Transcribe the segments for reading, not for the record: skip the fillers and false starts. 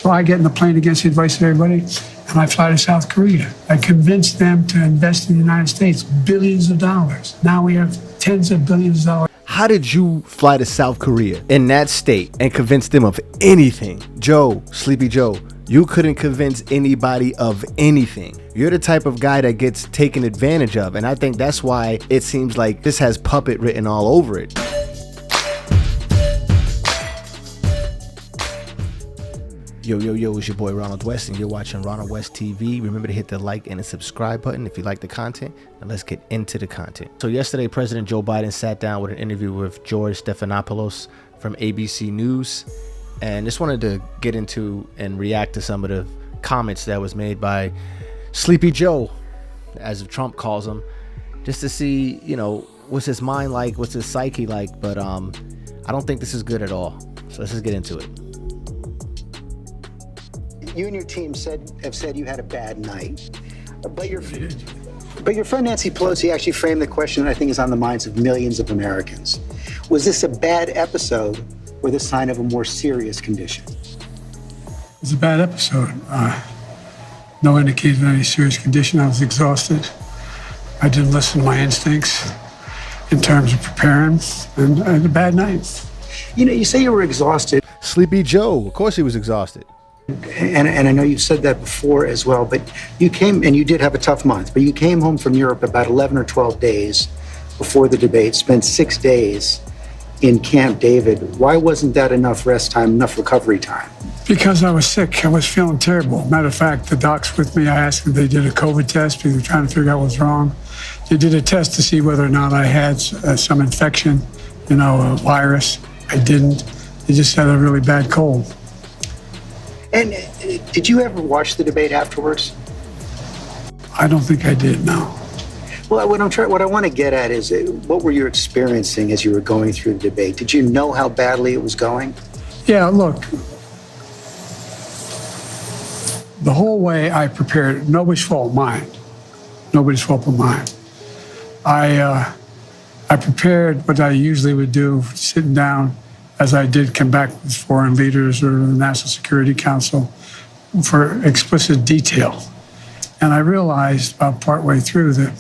So I get in the plane against the advice of everybody, and I fly to South Korea. I convinced them to invest in the United States, billions of dollars. Now we have tens of billions of dollars. How did you fly to South Korea in that state and convince them of anything? Joe, Sleepy Joe, you couldn't convince anybody of anything. You're the type of guy that gets taken advantage of, and I think that's why it seems like this has puppet written all over it. Yo, it's your boy Ronald West, and you're watching Ronald West TV. Remember to hit the like and the subscribe button if you like the content. Now let's get into the content. So yesterday, President Joe Biden sat down with an interview with George Stephanopoulos from ABC News, and just wanted to get into and react to some of the comments that was made by Sleepy Joe, as Trump calls him, just to see, you know, what's his mind like, what's his psyche like. But I don't think this is good at all. So let's just get into it. You and your team have said you had a bad night, but your friend Nancy Pelosi actually framed the question that I think is on the minds of millions of Americans. Was this a bad episode or the sign of a more serious condition? It was a bad episode. No indication of any serious condition. I was exhausted. I didn't listen to my instincts in terms of preparing, and I had a bad night. You know, you say you were exhausted. Sleepy Joe, of course he was exhausted. And I know you've said that before as well, but you came, and you did have a tough month, but you came home from Europe about 11 or 12 days before the debate, spent 6 days in Camp David. Why wasn't that enough rest time, enough recovery time? Because I was sick. I was feeling terrible. Matter of fact, the docs with me, I asked them, they did a COVID test because they were trying to figure out what's wrong. They did a test to see whether or not I had some infection, you know, a virus. I didn't. They just had a really bad cold. And did you ever watch the debate afterwards? I don't think I did, no. Well, what I want to get at is, what were you experiencing as you were going through the debate? Did you know how badly it was going? Yeah, look, the whole way I prepared, nobody's fault, mine. Nobody's fault but mine. I prepared what I usually would do, sitting down, as I did come back with foreign leaders or the National Security Council, for explicit detail. And I realized about partway through that,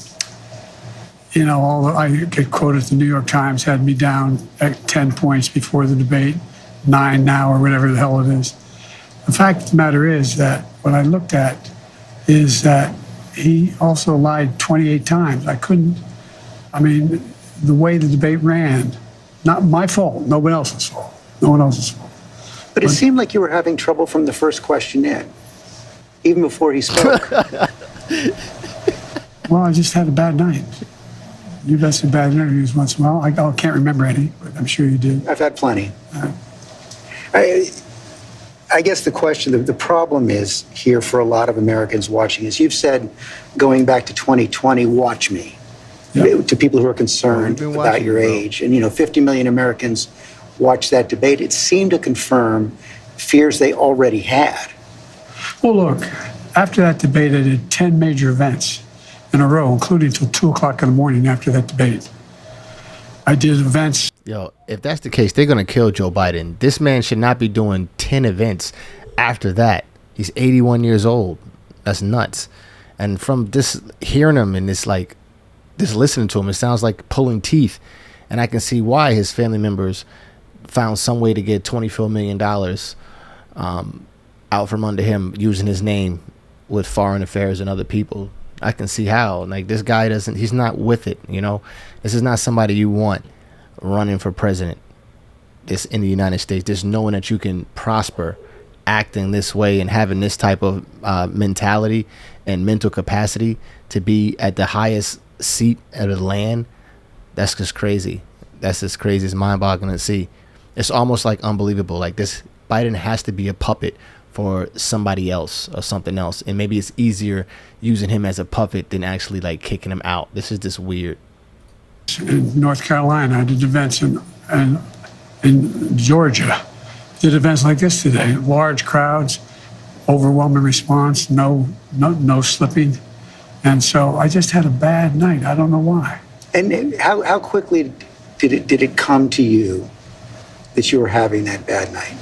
you know, I get quoted, the New York Times had me down at 10 points before the debate, 9 now, or whatever the hell it is. The fact of the matter is that what I looked at is that he also lied 28 times. I mean, the way the debate ran, not my fault, no one else's fault. No one else's fault. But it seemed like you were having trouble from the first question in, even before he spoke. Well, I just had a bad night. You've had some bad interviews once in a while. I can't remember any, but I'm sure you did. I've had plenty. I guess the question, the problem is here for a lot of Americans watching is, you've said, going back to 2020, watch me. Yep. To people who are concerned about your age. And, you know, 50 million Americans watched that debate. It seemed to confirm fears they already had. Well, look, after that debate, I did 10 major events in a row, including till 2 o'clock in the morning after that debate. I did events. Yo, if that's the case, they're going to kill Joe Biden. This man should not be doing 10 events after that. He's 81 years old. That's nuts. And from this, hearing him in this, like, just listening to him, it sounds like pulling teeth. And I can see why his family members found some way to get $24 million out from under him using his name with foreign affairs and other people. I can see how. Like, this guy he's not with it, you know. This is not somebody you want running for president in the United States. Just knowing that you can prosper acting this way and having this type of mentality and mental capacity to be at the highest seat of the land, that's just crazy. That's just crazy. It's mind-boggling to see. It's almost like unbelievable. Like, this Biden has to be a puppet for somebody else or something else, and maybe it's easier using him as a puppet than actually like kicking him out. This is just weird. In North Carolina, I did events in Georgia. Did events like this today. Large crowds, overwhelming response, no slipping. And so I just had a bad night. I don't know why. And how quickly did it come to you that you were having that bad night?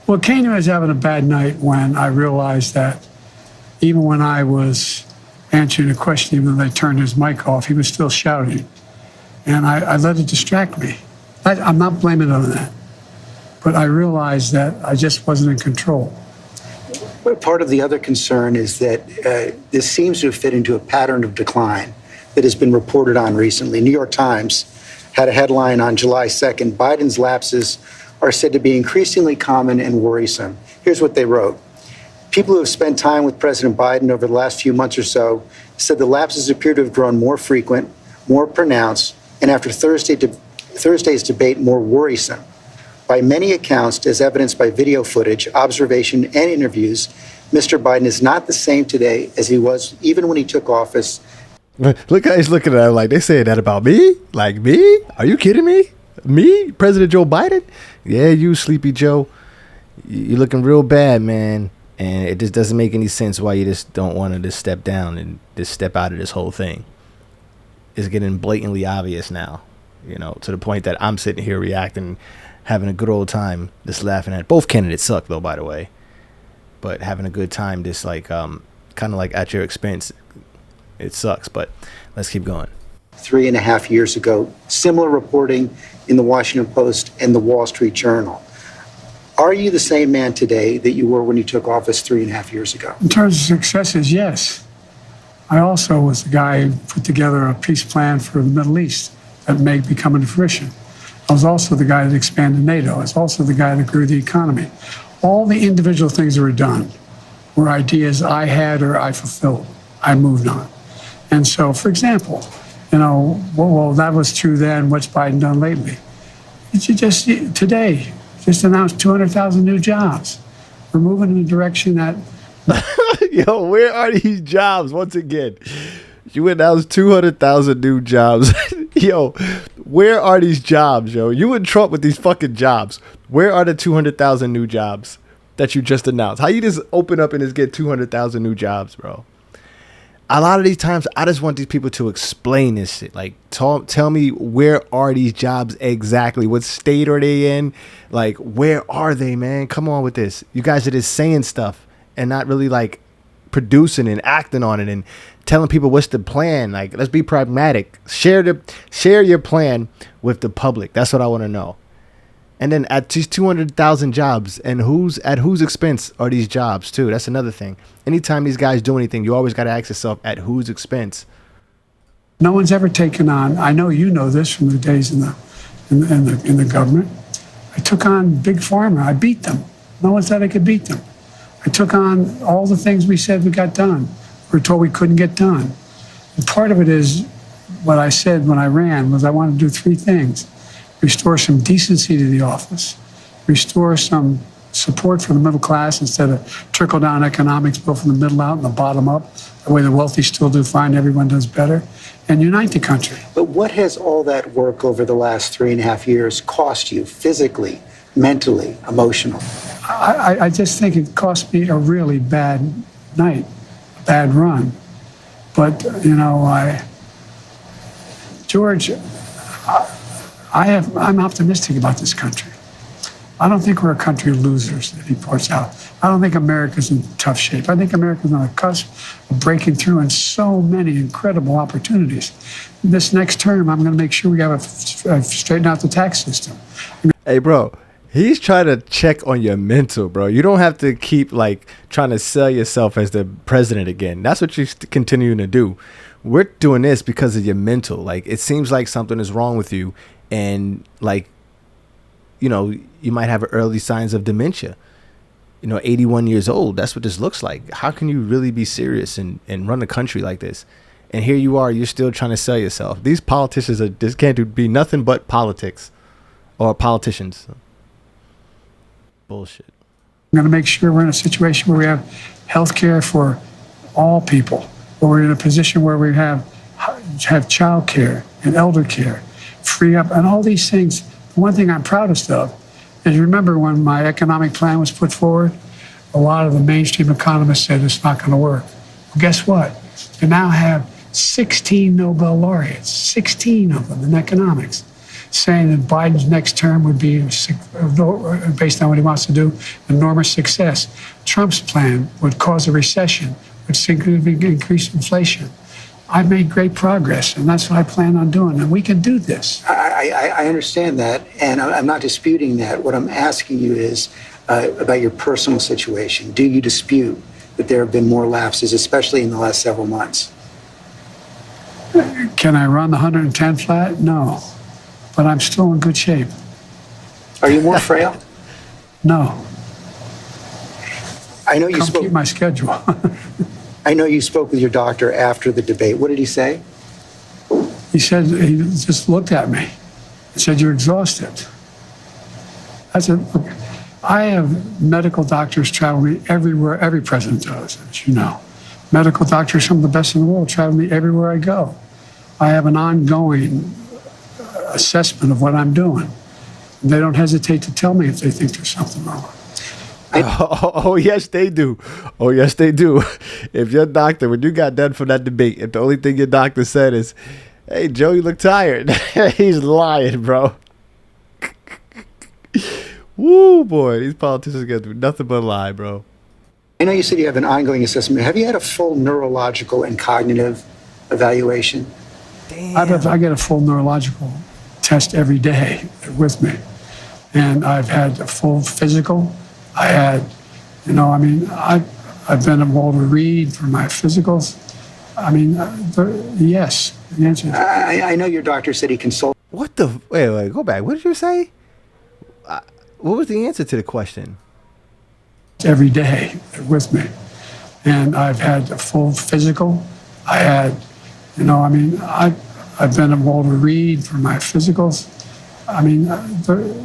Well, Kanye was having a bad night when I realized that even when I was answering a question, even though they turned his mic off, he was still shouting. And I let it distract me. I'm not blaming it on that. But I realized that I just wasn't in control. But part of the other concern is that this seems to have fit into a pattern of decline that has been reported on recently. New York Times had a headline on July 2nd, Biden's lapses are said to be increasingly common and worrisome. Here's what they wrote. People who have spent time with President Biden over the last few months or so said the lapses appear to have grown more frequent, more pronounced, and after Thursday's debate, more worrisome. By many accounts, as evidenced by video footage, observation, and interviews, Mr. Biden is not the same today as he was even when he took office. Look how he's looking at him like, they saying that about me? Like me? Are you kidding me? Me? President Joe Biden? Yeah, you, Sleepy Joe. You're looking real bad, man. And it just doesn't make any sense why you just don't want to just step down and just step out of this whole thing. It's getting blatantly obvious now, you know, to the point that I'm sitting here reacting, having a good old time, just laughing at it. Both candidates suck, though, by the way. But having a good time, just like, kind of like at your expense. It sucks, but let's keep going. 3.5 years ago, similar reporting in the Washington Post and the Wall Street Journal. Are you the same man today that you were when you took office 3.5 years ago? In terms of successes, yes. I also was the guy who put together a peace plan for the Middle East that may be coming to fruition. I was also the guy that expanded NATO. I was also the guy that grew the economy. All the individual things that were done were ideas I had or I fulfilled. I moved on. And so, for example, you know, well, that was true then. What's Biden done lately? Today, just announced 200,000 new jobs. We're moving in a direction that... Yo, where are these jobs? Once again, you announced 200,000 new jobs. Yo, where are these jobs, yo? You and Trump with these fucking jobs. Where are the 200,000 new jobs that you just announced? How you just open up and just get 200,000 new jobs, bro? A lot of these times, I just want these people to explain this shit. Like, tell me, where are these jobs exactly? What state are they in? Like, where are they, man? Come on with this. You guys are just saying stuff and not really, like, producing and acting on it and telling people what's the plan. Like, let's be pragmatic. Share your plan with the public. That's what I want to know. And then at these 200,000 jobs, and at whose expense are these jobs too? That's another thing. Anytime these guys do anything, you always got to ask yourself, at whose expense? No one's ever taken on. I know you know this from the days in the government. I took on Big Pharma. I beat them. No one said I could beat them. I took on all the things we said we got done. We were told we couldn't get done. And part of it is what I said when I ran was I wanted to do three things. Restore some decency to the office, restore some support for the middle class instead of trickle-down economics, built from the middle out and the bottom up, the way the wealthy still do fine, everyone does better, and unite the country. But what has all that work over the last 3.5 years cost you physically, mentally, emotionally? I just think it cost me a really bad night, a bad run. But, you know, George, I'm optimistic about this country. I don't think we're a country of losers, that he points out. I don't think America's in tough shape. I think America's on the cusp of breaking through in so many incredible opportunities. This next term, I'm going to make sure we have straighten out the tax system. Hey, bro, he's trying to check on your mental, bro. You don't have to keep, like, trying to sell yourself as the president again. That's what you're continuing to do. We're doing this because of your mental. Like, it seems like something is wrong with you. And, like, you know, you might have early signs of dementia. You know, 81 years old, that's what this looks like. How can you really be serious and run a country like this? And here you are, you're still trying to sell yourself. These politicians can't be nothing but politics or politicians. Bullshit. I'm going to make sure we're in a situation where we have health care for all people, where we're in a position where we have child care and elder care, free up, and all these things. The one thing I'm proudest of is, remember when my economic plan was put forward, a lot of the mainstream economists said it's not going to work. Well, guess what? We now have 16 Nobel laureates, 16 of them in economics. saying that Biden's next term would be, based on what he wants to do, enormous success. Trump's plan would cause a recession, would significantly increase inflation. I've made great progress, and that's what I plan on doing, and we can do this. I understand that, and I'm not disputing that. What I'm asking you is about your personal situation. Do you dispute that there have been more lapses, especially in the last several months? Can I run the 110 flat? No, but I'm still in good shape. Are you more frail? No. I know you Come spoke. keep my schedule. I know you spoke with your doctor after the debate. What did he say? He said, he just looked at me and said, "You're exhausted." I said, "Look, I have medical doctors travel me everywhere, every president does, as you know. Medical doctors, some of the best in the world, travel me everywhere I go. I have an ongoing assessment of what I'm doing. And they don't hesitate to tell me if they think there's something wrong." Oh, yes, they do. Oh, yes, they do. If your doctor, when you got done from that debate, if the only thing your doctor said is, "Hey, Joe, you look tired," he's lying, bro. Woo, boy, these politicians got to do nothing but lie, bro. I know you said you have an ongoing assessment. Have you had a full neurological and cognitive evaluation? I get a full neurological test every day with me. And I've had a full physical. I had, I've been able to read for my physicals. Yes, the answer is I know your doctor said he consulted. What the? Wait, go back. What did you say? What was the answer to the question? every day with me. And I've had a full physical. I had, I've been able to read for my physicals.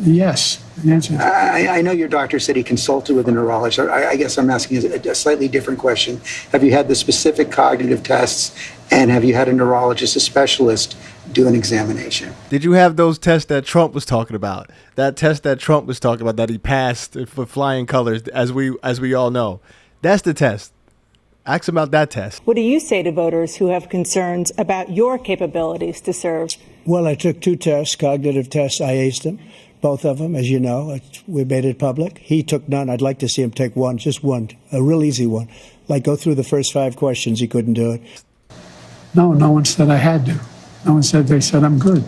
Yes, the answer is I know your doctor said he consulted with a neurologist. I guess I'm asking a slightly different question. Have you had the specific cognitive tests, and have you had a neurologist, a specialist, do an examination? Did you have those tests that Trump was talking about? That test that Trump was talking about that he passed for flying colors, as we all know. That's the test. Ask him about that test. What do you say to voters who have concerns about your capabilities to serve? Well, I took two tests, cognitive tests. I aced them, both of them, as you know. We made it public. He took none. I'd like to see him take one, just one, a real easy one. Like go through the first 5 questions. He couldn't do it. no one said I had to. No one said, they said I'm good.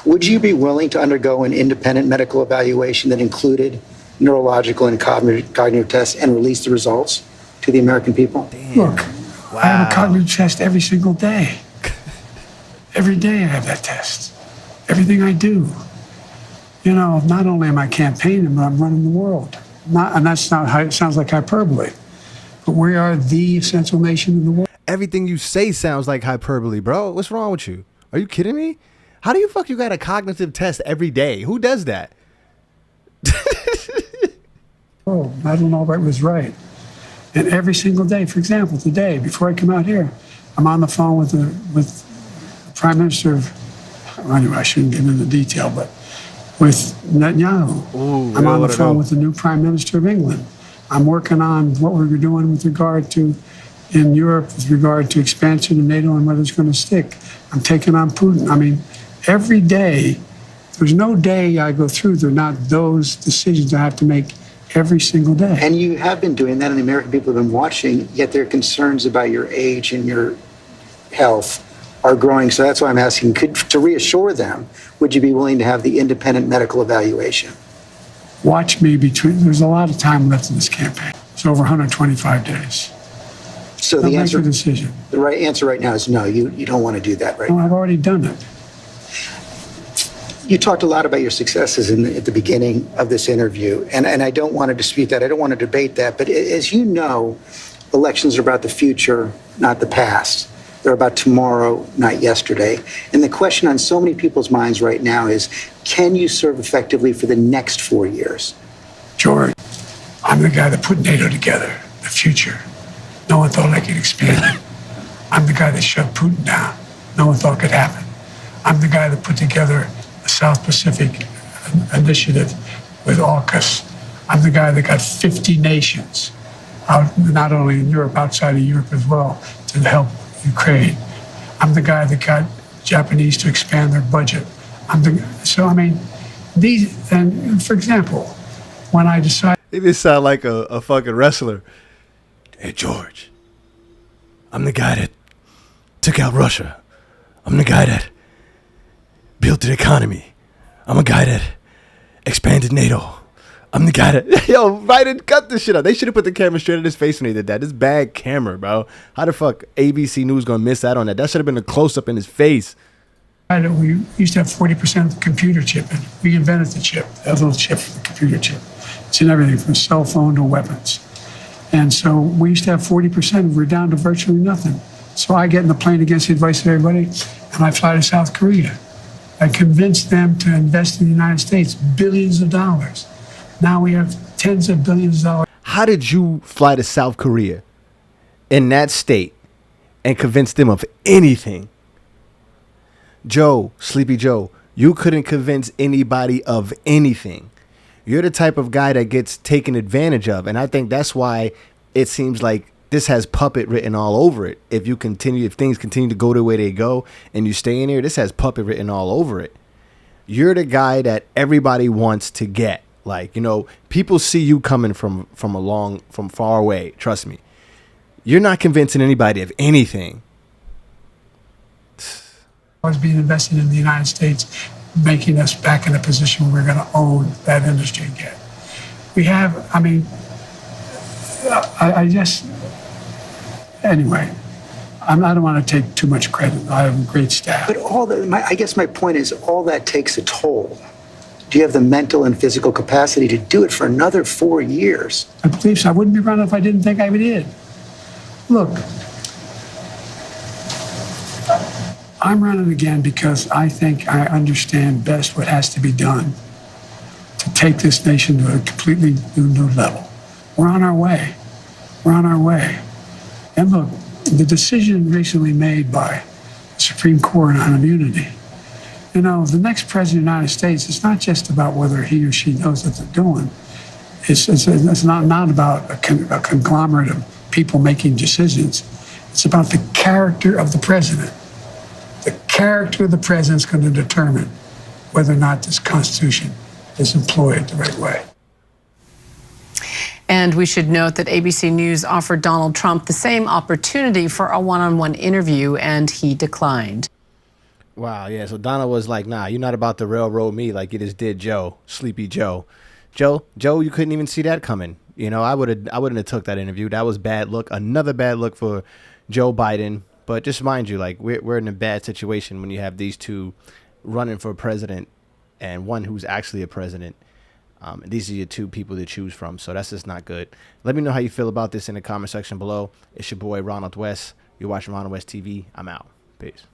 Would you be willing to undergo an independent medical evaluation that included neurological and cognitive tests and release the results to the American people? Look, I have a cognitive test every single day. Every day I have that test. Everything I do. Not only am I campaigning, but I'm running the world. And that's not how it sounds like hyperbole. But we are the essential nation in the world. Everything you say sounds like hyperbole, bro. What's wrong with you? Are you kidding me? How do you you got a cognitive test every day? Who does that? Oh, Madeleine Albright was right. And every single day, for example, today, before I come out here, I'm on the phone with the Prime Minister of, anyway, I shouldn't get into detail, but with Netanyahu. Ooh, I'm on the phone with the new Prime Minister of England. I'm working on what we're doing with regard to, in Europe, with regard to expansion of NATO and whether it's going to stick. I'm taking on Putin. Every day, there's no day I go through, there are not those decisions I have to make every single day. And you have been doing that, and the American people have been watching, yet their concerns about your age and your health are growing. So that's why I'm asking, to reassure them, would you be willing to have the independent medical evaluation? Watch me there's a lot of time left in this campaign. It's over 125 days. So I'll the make answer, a decision. the right answer right now is no, you don't want to do that right No, now. I've already done it. You talked a lot about your successes at the beginning of this interview, and I don't want to dispute that. I don't want to debate that. But as you know, elections are about the future, not the past. They're about tomorrow, not yesterday. And the question on so many people's minds right now is, can you serve effectively for the next 4 years? George, I'm the guy that put NATO together, the future. No one thought I could expand it. I'm the guy that shut Putin down. No one thought could happen. I'm the guy that put together the South Pacific Initiative with AUKUS. I'm the guy that got 50 nations, out, not only in Europe, outside of Europe as well, to help Ukraine. I'm the guy that got Japanese to expand their budget. So I mean, these, and for example, when I decided, It just sound like a fucking wrestler. Hey, George, I'm the guy that took out Russia. I'm the guy that built the economy. I'm a guy that expanded NATO. I'm the guy that, yo, Biden, cut this shit out. They should have put the camera straight at his face when he did that. This bad camera, bro. How the fuck ABC News gonna miss out on that? That should have been a close-up in his face. we used to have 40% of the computer chip in it. We invented the chip, that little chip for the computer chip. It's in everything from cell phone to weapons. And so we used to have 40%, we're down to virtually nothing. So I get in the plane against the advice of everybody, and I fly to South Korea. I convinced them to invest in the United States billions of dollars. Now we have tens of billions of dollars. How did you fly to South Korea in that state and convince them of anything? Joe, Sleepy Joe, you couldn't convince anybody of anything. You're the type of guy that gets taken advantage of. And I think that's why it seems like this has puppet written all over it. If things continue to go the way they go and you stay in here, this has puppet written all over it. You're the guy that everybody wants to get. Like, you know, people see you coming from far away. Trust me. You're not convincing anybody of anything. Being invested in the United States, making us back in a position where we're going to own that industry again. We have, I mean, I just, anyway, I don't want to take too much credit. I have a great staff. But I guess my point is, all that takes a toll. Do you have the mental and physical capacity to do it for another 4 years? I believe so. I wouldn't be running if I didn't think I did. Look, I'm running again because I think I understand best what has to be done to take this nation to a completely new level. We're on our way. We're on our way. And look, the decision recently made by the Supreme Court on immunity, you know, the next president of the United States, it's not just about whether he or she knows what they're doing. It's not about a conglomerate of people making decisions. It's about the character of the president. The character of the president is going to determine whether or not this Constitution is employed the right way. And we should note that ABC News offered Donald Trump the same opportunity for a one-on-one interview, and he declined. Wow, yeah, so Donald was like, nah, you're not about to railroad me like you just did Joe, Sleepy Joe. Joe, you couldn't even see that coming. You know, I wouldn't have took that interview. That was bad look. Another bad look for Joe Biden. But just mind you, like, we're in a bad situation when you have these two running for president and one who's actually a president. And these are your two people to choose from. So that's just not good. Let me know how you feel about this in the comment section below. It's your boy, Ronald West. You're watching Ronald West TV. I'm out. Peace.